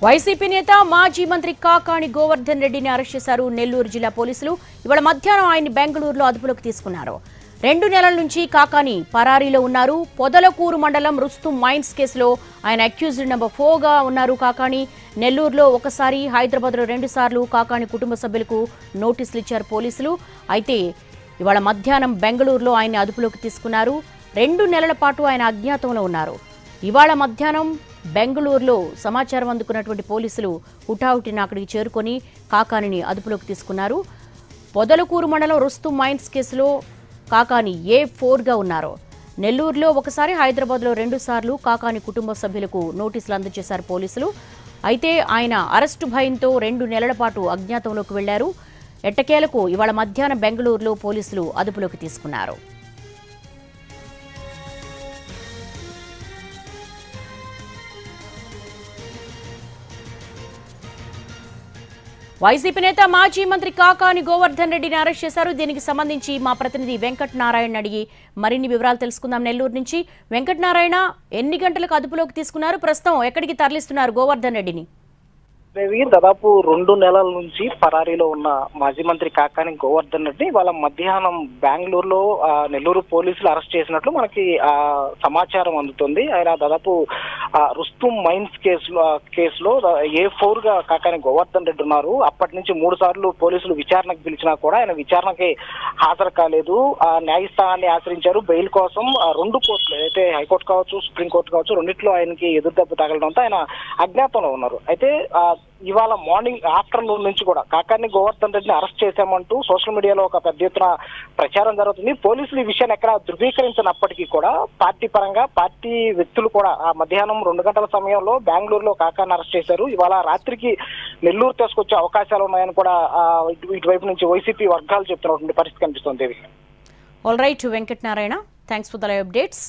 YCP నేత మాజీ మంత్రి కాకాణి గోవర్ధన్ రెడ్డిని అరెస్ట్ చేశారు నెల్లూరు జిల్లా పోలీసులు. ఇవాళ మధ్యాహ్నం ఆయన్ని బెంగళూరులో అదుపులోకి తీసుకున్నారు. 2 నెలల నుంచి కాకాణి పరారీలో ఉన్నారు. పొదలకూరు మండలం రుస్తుం మైన్స్ కేసులో ఆయన అక్యూజ్డ్ నెంబర్ 4గా ఉన్నారు. కాకాణి నెల్లూరులో ఒకసారి, హైదరాబాద్లో 2 సార్లు కాకాణి కుటుంబ సభ్యులకు నోటీసులు ఇచ్చారు పోలీసులు. అయితే ఇవాళ మధ్యాహ్నం బెంగళూరులో ఆయన్ని అదుపులోకి తీసుకున్నారు. 2 నెలల పాటు ఆయన అజ్ఞాతంలో ఉన్నారు. ఇవాళ మధ్యాహ్నం బెంగళూరులో సమాచారం అందుకున్నటువంటి పోలీసులు హుటాహుటిన అక్కడికి చేరుకొని కాకాణిని అదుపులోకి తీసుకున్నారు. పొదలకూరు మండలం రుస్తుం మైన్స్ కేసులో కాకాణి A4గా ఉన్నారు. నెల్లూరులో ఒకసారి, హైదరాబాద్లో 2 సార్లు కాకాణి కుటుంబ సభ్యులకు నోటీసులు అందజేశారు పోలీసులు. అయితే ఆయన అరెస్టు భయంతో 2 నెలల పాటు అజ్ఞాతంలోకి వెళ్లారు. ఎట్టకేలకు ఇవాళ మధ్యాహ్నం బెంగళూరులో పోలీసులు అదుపులోకి తీసుకున్నారు. వైసీపీ నేత మాజీ మంత్రి కాకాణి గోవర్ధన్ రెడ్డిని అరెస్ట్ చేశారు. దీనికి సంబంధించి మా ప్రతినిధి వెంకట్ నారాయణ అడిగి మరిన్ని వివరాలు తెలుసుకుందాం. నెల్లూరు నుంచి వెంకట్ నారాయణ, ఎన్ని గంటలకు అదుపులోకి తీసుకున్నారు? ప్రస్తుతం ఎక్కడికి తరలిస్తున్నారు గోవర్ధన్ రెడ్డిని? దాదాపు 2 నెలల నుంచి పరారీలో ఉన్న మాజీ మంత్రి కాకాణి గోవర్ధన్ రెడ్డి వాళ్ళ మధ్యాహ్నం బెంగళూరులో నెల్లూరు పోలీసులు అరెస్ట్ చేసినట్లు మనకి సమాచారం అందుతుంది. ఆయన దాదాపు రుస్తుం మైన్స్ కేసులో A4గా కాకాణి గోవర్ధన్ రెడ్డి ఉన్నారు. అప్పటి నుంచి 3 సార్లు పోలీసులు విచారణకు పిలిచినా కూడా ఆయన విచారణకి హాజరు కాలేదు. న్యాయస్థానాన్ని ఆశ్రయించారు బెయిల్ కోసం. 2 కోర్టులు, అయితే హైకోర్టు కావచ్చు, సుప్రీంకోర్టు కావచ్చు, రెండిట్లో ఆయనకి ఎదురుదెబ్బ తగలడంతో ఆయన అజ్ఞాతంలో ఉన్నారు. అయితే ఇవాళ మార్నింగ్ ఆఫ్టర్నూన్ నుంచి కూడా కాకాణి గోవర్ధన్ రెడ్డిని అరెస్ట్ చేశామంటూ సోషల్ మీడియాలో ఒక పెద్ద ఎత్తున ప్రచారం జరుగుతుంది. పోలీసులు ఈ విషయాన్ని ఎక్కడ ధృవీకరించినప్పటికీ కూడా పార్టీ పరంగా పార్టీ వ్యక్తులు కూడా మధ్యాహ్నం 2 గంటల సమయంలో బెంగళూరులో కాకాణిని అరెస్ట్ చేశారు. ఇవాళ రాత్రికి నెల్లూరు తీసుకొచ్చే అవకాశాలు ఉన్నాయని కూడా ఇటువైపు నుంచి వైసీపీ వర్గాలు చెప్తున్నటువంటి పరిస్థితి కనిపిస్తుంది. All right Venkat Narayana, thanks for the live updates.